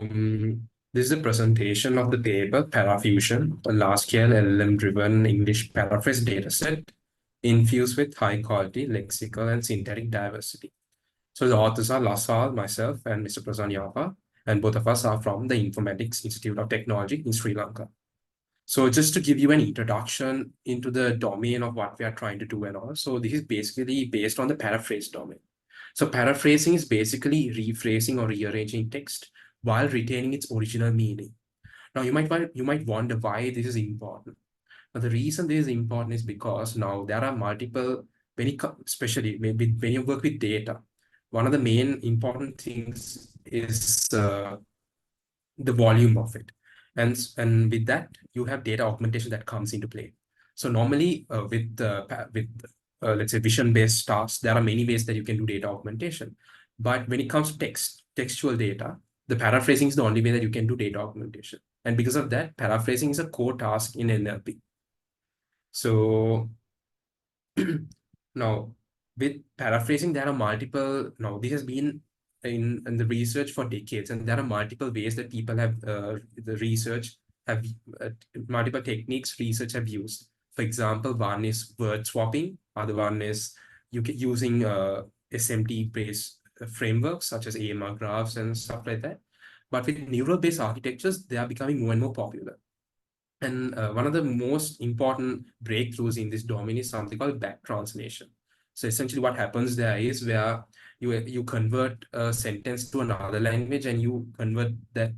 This is a presentation of the paper Parafusion, a large-scale LLM-driven English paraphrase dataset infused with high-quality lexical and syntactic diversity. So the authors are Lasal, myself, and Mr. Prasan Yapa, and both of us are from the Informatics Institute of Technology in Sri Lanka. So just to give you an introduction into the domain of what we are trying to do and all, so this is basically based on the paraphrase domain. So paraphrasing is basically rephrasing or rearranging text while retaining its original meaning. Now you might wonder why this is important. Now the reason this is important is because now there are multiple, especially maybe when you work with data, one of the main important things is the volume of it. And with that, you have data augmentation that comes into play. So normally with let's say vision-based tasks, there are many ways that you can do data augmentation. But when it comes to textual data, the paraphrasing is the only way that you can do data augmentation. And because of that, paraphrasing is a core task in NLP. So now with paraphrasing, there are multiple, now this has been in the research for decades, and there are multiple ways that people have, the research have, multiple techniques research have used. For example, one is word swapping, other one is using SMT-based frameworks such as AMR graphs and stuff like that. But with neural-based architectures, they are becoming more and more popular. And one of the most important breakthroughs in this domain is something called back translation. So essentially what happens there is where you convert a sentence to another language and you convert that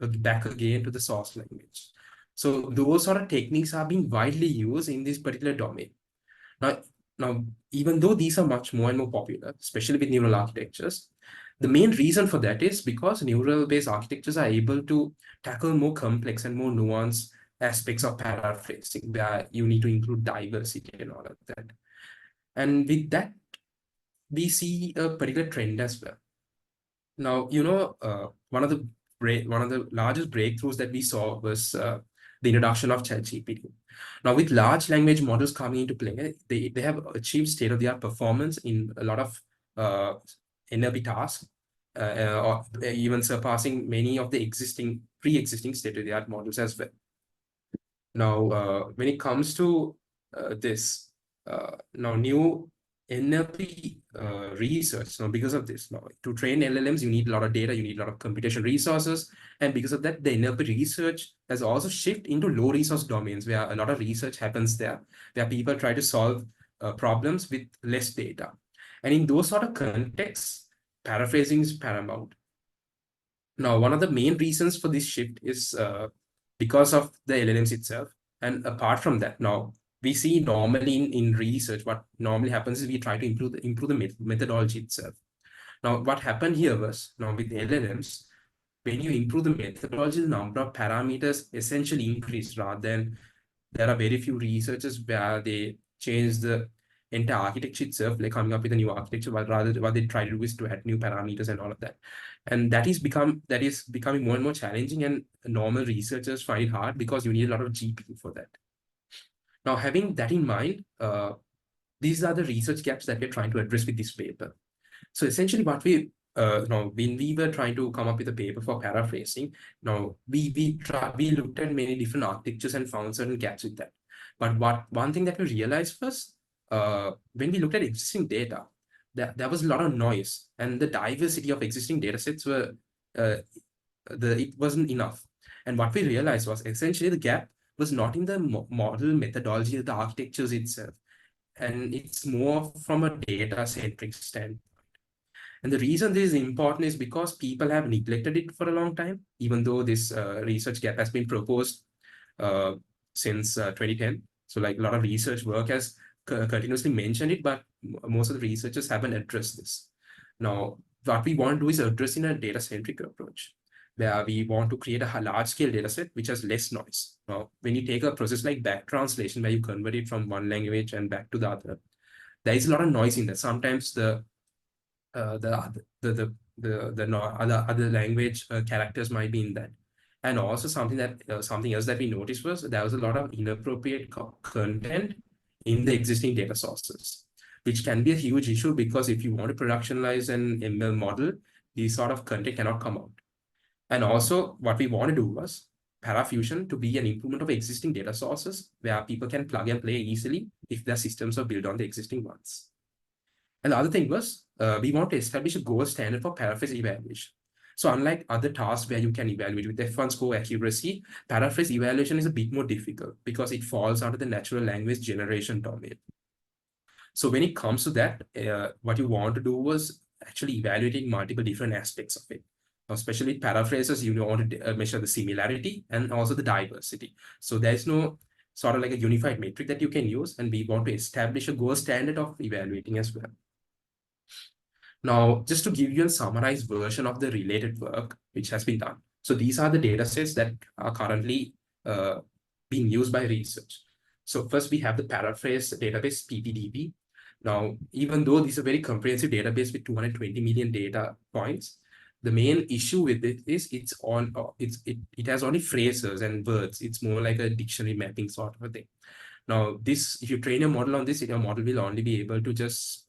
back again to the source language. So those sort of techniques are being widely used in this particular domain. Now, even though these are much more and more popular, especially with neural architectures, the main reason for that is because neural-based architectures are able to tackle more complex and more nuanced aspects of paraphrasing, where you need to include diversity and all of that. And with that, we see a particular trend as well. Now, one of the largest breakthroughs that we saw was the introduction of ChatGPT. Now, with large language models coming into play, they have achieved state-of-the-art performance in a lot of NLP tasks, or even surpassing many of the pre-existing state-of-the-art models as well. Now, when it comes to this, now new NLP research, now because of this, now to train LLMs, you need a lot of data, you need a lot of computation resources, and because of that, the NLP research has also shifted into low resource domains where a lot of research happens there, where people try to solve problems with less data. And in those sort of contexts, paraphrasing is paramount. Now, one of the main reasons for this shift is because of the LLMs itself. And apart from that, now we see normally in research, what normally happens is we try to improve the methodology itself. Now, what happened here was, now with LLMs, when you improve the methodology, the number of parameters essentially increase, rather than there are very few researchers where they change the entire architecture itself, like coming up with a new architecture, but rather what they try to do is to add new parameters and all of that. And that is becoming more and more challenging, and normal researchers find it hard because you need a lot of GPU for that. Now, having that in mind, these are the research gaps that we're trying to address with this paper. So essentially what we, when we were trying to come up with a paper for paraphrasing, now we looked at many different architectures and found certain gaps with that. But one thing that we realized was, when we looked at existing data, there was a lot of noise, and the diversity of existing data sets were, it wasn't enough. And what we realized was essentially the gap was not in the model methodology of the architectures itself, and it's more from a data-centric standpoint. And the reason this is important is because people have neglected it for a long time, even though this research gap has been proposed since 2010. So like a lot of research work has continuously mentioned it, but most of the researchers haven't addressed this. Now, what we want to do is address in a data-centric approach, where we want to create a large-scale data set which has less noise. Now, when you take a process like back translation, where you convert it from one language and back to the other, there is a lot of noise in that. Sometimes the other language characters might be in that. And also something else that we noticed was there was a lot of inappropriate content in the existing data sources, which can be a huge issue, because if you want to productionalize an ML model, these sort of content cannot come out. And also what we want to do was Parafusion to be an improvement of existing data sources where people can plug and play easily if their systems are built on the existing ones. And the other thing was we want to establish a gold standard for paraphrase evaluation. So unlike other tasks where you can evaluate with F1 score accuracy, paraphrase evaluation is a bit more difficult because it falls under the natural language generation domain. So when it comes to that, what you want to do was actually evaluating multiple different aspects of it. Especially with paraphrases, you want to measure the similarity and also the diversity. So there's no sort of like a unified metric that you can use, and we want to establish a gold standard of evaluating as well. Now, just to give you a summarized version of the related work which has been done. So these are the data sets that are currently being used by research. So first we have the Paraphrase database, PPDB. Now, even though this is a very comprehensive database with 220 million data points, the main issue with it is it has only phrases and words. It's more like a dictionary mapping sort of a thing. Now, this, if you train a model on this, your model will only be able to just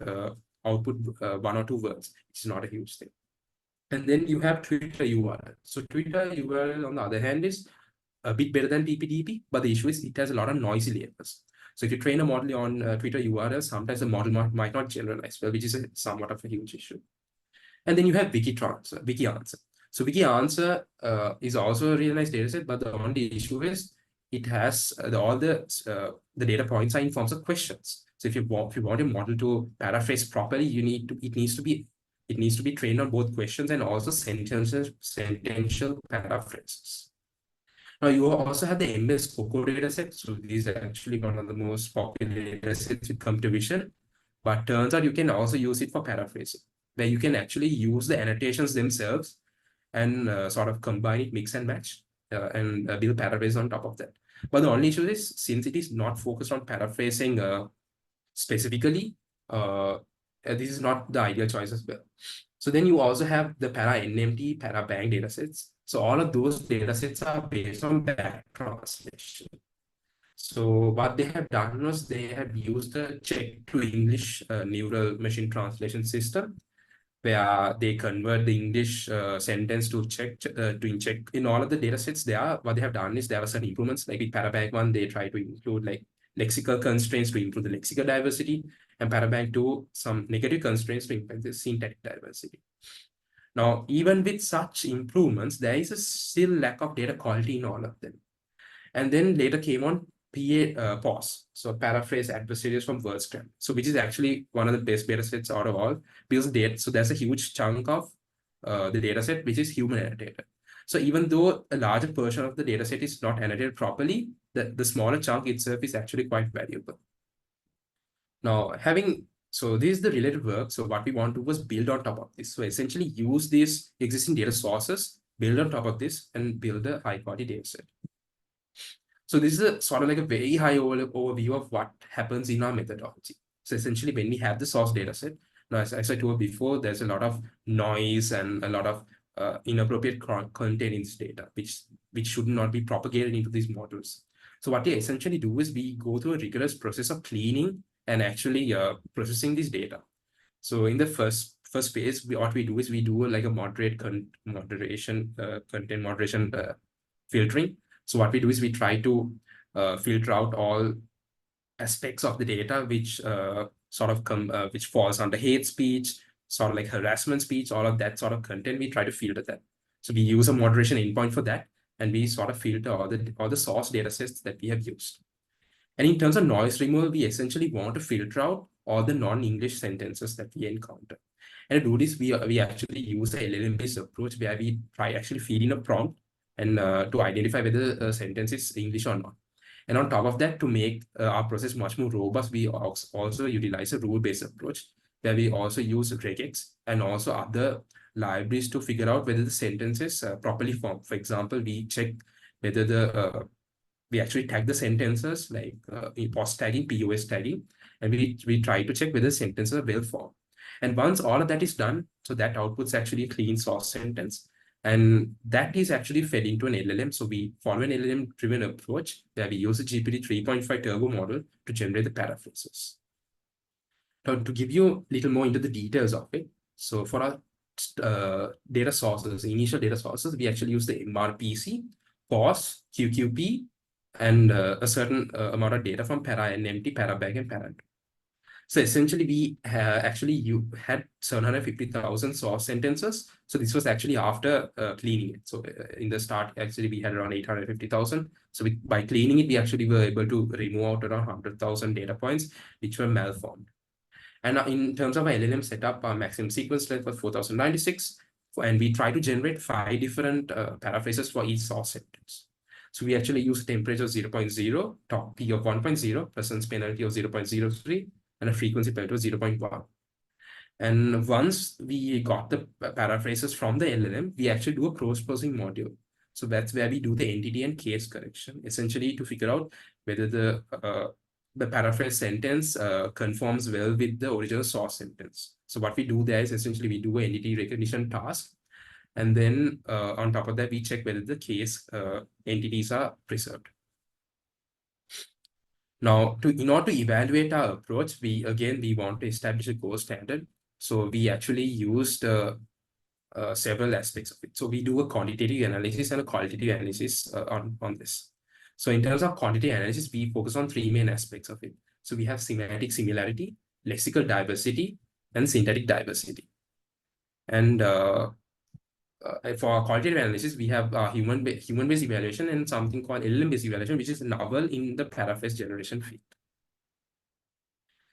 output one or two words. It's not a huge thing. And then you have Twitter URL. So Twitter URL, on the other hand, is a bit better than PPDB, but the issue is it has a lot of noisy labels. So if you train a model on Twitter URL, sometimes the model might not generalize well, which is somewhat of a huge issue. And then you have WikiAnswer. So WikiAnswer is also a really nice data set, but the only issue is it has all the data points are in forms of questions. So if you want your model to paraphrase properly, it needs to be trained on both questions and also sentential paraphrases. Now you also have the MS Coco dataset. So this is actually one of the most popular datasets with computer vision, but turns out you can also use it for paraphrasing, where you can actually use the annotations themselves and sort of combine it, mix and match, and build paraphrase on top of that. But the only issue is, since it is not focused on paraphrasing specifically, this is not the ideal choice as well. So then you also have the para-NMT, para-bank datasets. So all of those datasets are based on back translation. So what they have done was they have used a Czech to English neural machine translation system, where they convert the English sentence to Czech in Czech. In all of the datasets, what they have done is there are some improvements. Like with Parabank 1, they try to include like lexical constraints to improve the lexical diversity, and Parabank 2, some negative constraints to impact the syntactic diversity. Now, even with such improvements, there is a still lack of data quality in all of them. And then later came on PAUSE, so paraphrase adversaries from WordScram. So which is actually one of the best data sets out of all, because so there's a huge chunk of the data set which is human annotated. So even though a larger portion of the data set is not annotated properly, the smaller chunk itself is actually quite valuable. Now, so this is the related work. So what we want to do was build on top of this. So essentially use these existing data sources, build on top of this, and build a high quality data set. So this is a sort of like a very high overview of what happens in our methodology. So essentially, when we have the source data set, now as I told before, there's a lot of noise and a lot of inappropriate content in this data, which should not be propagated into these models. So what we essentially do is we go through a rigorous process of cleaning and actually processing this data. So in the first phase, what we do is we do like a content moderation filtering. So what we do is we try to filter out all aspects of the data which which falls under hate speech, sort of like harassment speech, all of that sort of content. We try to filter that. So we use a moderation endpoint for that, and we sort of filter all the source data sets that we have used. And in terms of noise removal, we essentially want to filter out all the non-English sentences that we encounter. And to do this, we actually use the LLM-based approach where we try actually feed in a prompt and to identify whether a sentence is English or not. And on top of that, to make our process much more robust, we also utilize a rule-based approach where we also use regex and also other libraries to figure out whether the sentence is properly formed. For example, we check whether we actually tag the sentences like POS tagging, POS tagging, and we try to check whether sentences are well formed. And once all of that is done, so that outputs actually a clean source sentence. And that is actually fed into an LLM. So we follow an LLM-driven approach where we use a GPT 3.5 turbo model to generate the paraphrases. Now, to give you a little more into the details of it, so for our data sources, initial data sources, we actually use the MRPC, POS, QQP, and a certain amount of data from para and empty, parabag, and parent. So essentially, we actually had 750,000 source sentences. So this was actually after cleaning it. So in the start, actually, we had around 850,000. So by cleaning it, we actually were able to remove out around 100,000 data points, which were malformed. And in terms of our LLM setup, our maximum sequence length was 4096. And we try to generate 5 different paraphrases for each source sentence. So we actually use temperature of 0.0, top P of 1.0, presence penalty of 0.03, and a frequency penalty of 0.1. And once we got the paraphrases from the LLM, we actually do a cross-processing module. So that's where we do the entity and case correction, essentially to figure out whether the paraphrase sentence conforms well with the original source sentence. So what we do there is essentially we do an entity recognition task. And then on top of that, we check whether the case entities are preserved. Now, in order to evaluate our approach, we want to establish a gold standard. So we actually used several aspects of it. So we do a quantitative analysis and a qualitative analysis on this. So in terms of quantitative analysis, we focus on 3 main aspects of it. So we have semantic similarity, lexical diversity, and syntactic diversity. And for qualitative analysis, we have human-based evaluation and something called LLM-based evaluation, which is novel in the paraphrase generation field.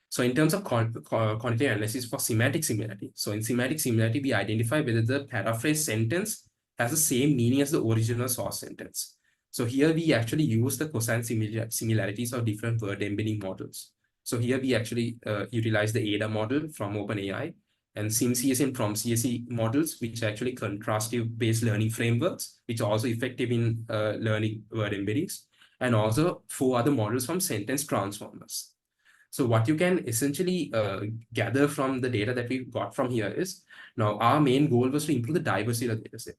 So in terms of quantitative analysis for semantic similarity, so in semantic similarity, we identify whether the paraphrase sentence has the same meaning as the original source sentence. So here we actually use the cosine similarities of different word embedding models. So here we actually utilize the ADA model from OpenAI and SimCSE and PromCSE models, which are actually contrastive-based learning frameworks, which are also effective in learning word embeddings, and also 4 other models from sentence transformers. So what you can essentially gather from the data that we got from here is, now our main goal was to improve the diversity of the data set.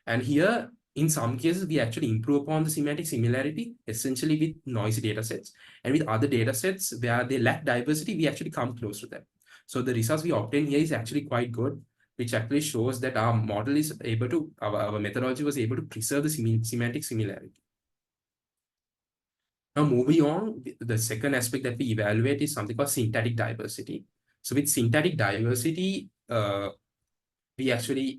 And here, in some cases, we actually improve upon the semantic similarity, essentially with noisy data sets. And with other data sets where they lack diversity, we actually come close to them. So the results we obtain here is actually quite good, which actually shows that our model is able to, our methodology was able to preserve the semantic similarity. Now, moving on, the second aspect that we evaluate is something called syntactic diversity. So with syntactic diversity, we actually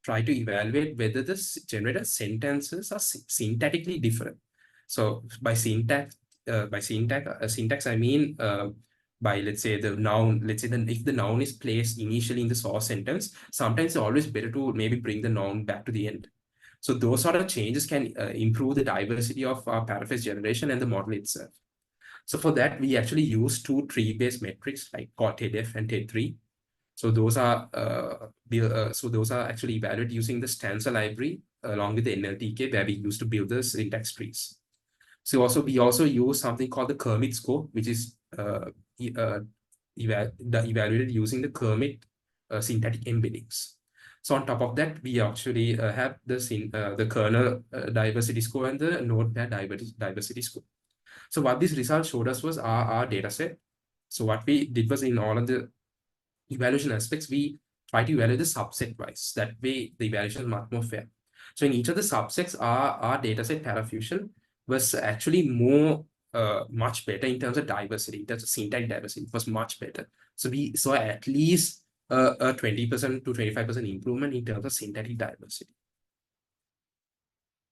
try to evaluate whether the generated sentences are syntactically different. So by syntax, I mean by, let's say, the noun, if the noun is placed initially in the source sentence, sometimes it's always better to maybe bring the noun back to the end. So those sort of changes can improve the diversity of our paraphrase generation and the model itself. So for that, we actually use 2 tree-based metrics like called TEDF and TED3. So those are actually evaluated using the stanza library along with the NLTK, where we use to build the syntax trees. So we also use something called the Kermit score, which is evaluated using the Kermit syntactic embeddings. So on top of that, we actually have the kernel diversity score and the node pair diversity score. So what this result showed us was our data set. So what we did was, in all of the evaluation aspects, we try to evaluate the subset wise. That way, the evaluation is much more fair. So in each of the subsets, our dataset Parafusion was actually much better in terms of diversity. In terms of syntax diversity, it was much better. So we saw at least a 20% to 25% improvement in terms of syntactic diversity.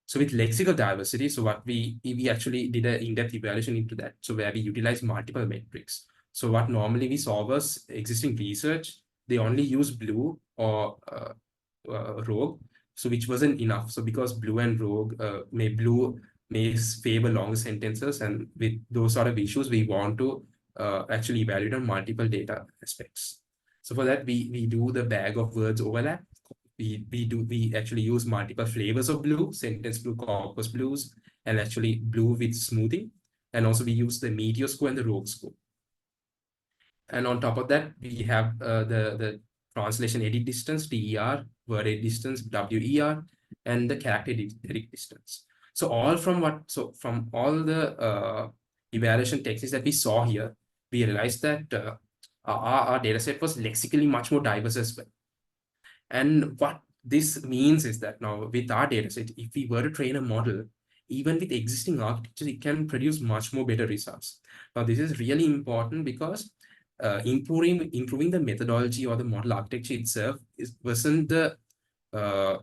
So with lexical diversity, so what we actually did an in-depth evaluation into that. So where we utilize multiple metrics. So what normally we saw was existing research, they only use blue or rogue, so which wasn't enough. So because blue and rogue blue may favor longer sentences, and with those sort of issues, we want to actually evaluate on multiple data aspects. So for that, we do the bag of words overlap. We actually use multiple flavors of blue, sentence blue, corpus blues, and actually blue with smoothing. And also we use the meteor score and the rogue score. And on top of that, we have the translation edit distance, TER, word edit distance, WER, and the character edit distance. So from all the evaluation techniques that we saw here, we realized that our data set was lexically much more diverse as well. And what this means is that now with our data set, if we were to train a model, even with existing architecture, it can produce much more better results. Now, this is really important because improving the methodology or the model architecture itself uh,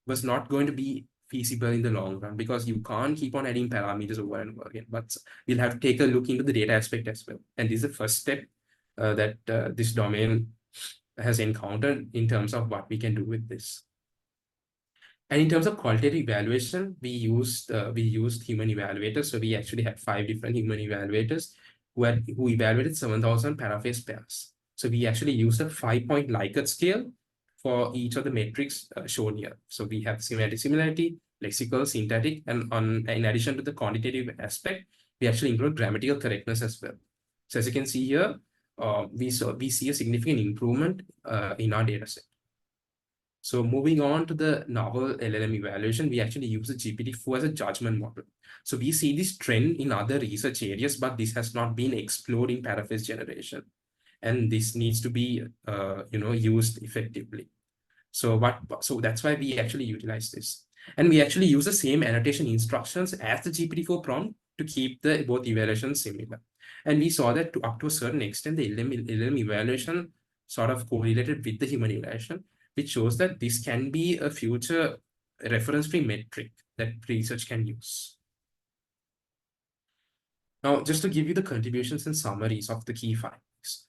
was not going to be feasible in the long run, because you can't keep on adding parameters over and over again. But we'll have to take a look into the data aspect as well. And this is the first step that this domain has encountered in terms of what we can do with this. And in terms of qualitative evaluation, we used human evaluators. So we actually had 5 different human evaluators who evaluated 7,000 paraphrase pairs. So we actually used a 5-point Likert scale for each of the metrics shown here. So we have semantic similarity, lexical, syntactic, and in addition to the quantitative aspect, we actually include grammatical correctness as well. So as you can see here, we see a significant improvement in our data set. So moving on to the novel LLM evaluation, we actually use the GPT-4 as a judgment model. So we see this trend in other research areas, but this has not been explored in paraphrase generation. And this needs to be used effectively. So that's why we actually utilize this. And we actually use the same annotation instructions as the GPT-4 prompt to keep the both evaluations similar. And we saw that up to a certain extent, the LLM evaluation sort of correlated with the human evaluation, which shows that this can be a future reference-free metric that research can use. Now, just to give you the contributions and summaries of the key findings.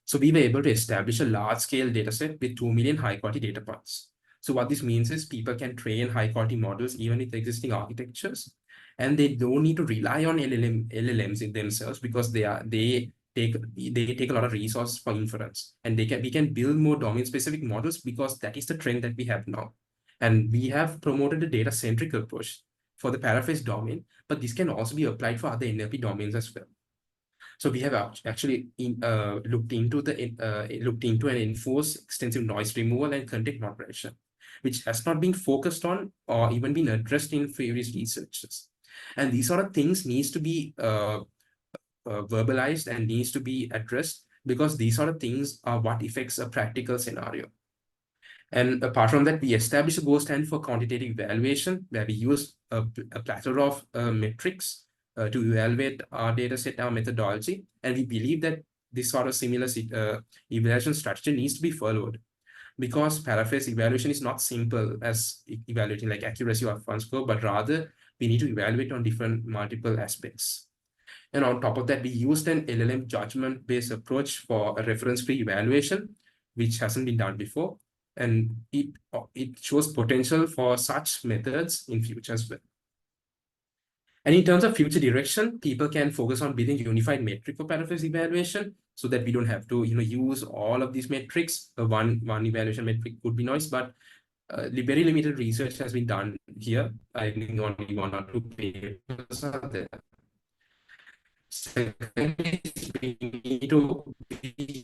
So we were able to establish a large-scale dataset with 2 million high-quality data points. So what this means is people can train high-quality models even with existing architectures, and they don't need to rely on LLMs in themselves, because they take a lot of resources for inference, and we can build more domain-specific models because that is the trend that we have now. And we have promoted a data-centric approach for the paraphrase domain, but this can also be applied for other NLP domains as well. So we have actually looked into and enforced extensive noise removal and content moderation, which has not been focused on or even been addressed in previous researches. And these sort of things needs to be verbalized and needs to be addressed, because these sort of things are what affects a practical scenario. And apart from that, we established a gold standard for quantitative evaluation, where we use a plethora of metrics to evaluate our data set, our methodology. And we believe that this sort of similar evaluation strategy needs to be followed, because paraphrase evaluation is not simple as evaluating like accuracy or fun score, but rather we need to evaluate on different multiple aspects. And on top of that, we used an LLM judgment-based approach for a reference-free evaluation, which hasn't been done before. And it shows potential for such methods in future as well. And in terms of future direction, people can focus on building a unified metric for paraphrase evaluation, so that we don't have to use all of these metrics. One evaluation metric could be nice, but very limited research has been done here. I think only 1 or 2 papers are there. Second is we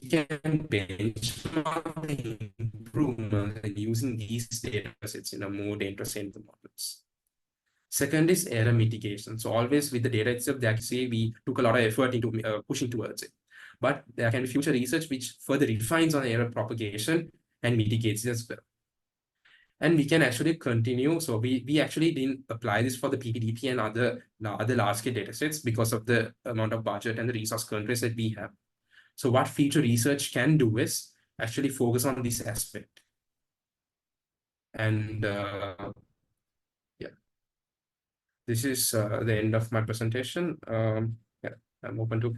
can benchmark the improvement using these data sets in a more data-centered models. Second is error mitigation. So always with the data itself, they say we took a lot of effort into pushing towards it. But there can be future research which further refines on error propagation and mitigates it as well. And we can actually continue. So we actually didn't apply this for the PPDP and other large-scale datasets because of the amount of budget and the resource constraints that we have. So what future research can do is actually focus on this aspect. And yeah, this is the end of my presentation. Yeah, I'm open to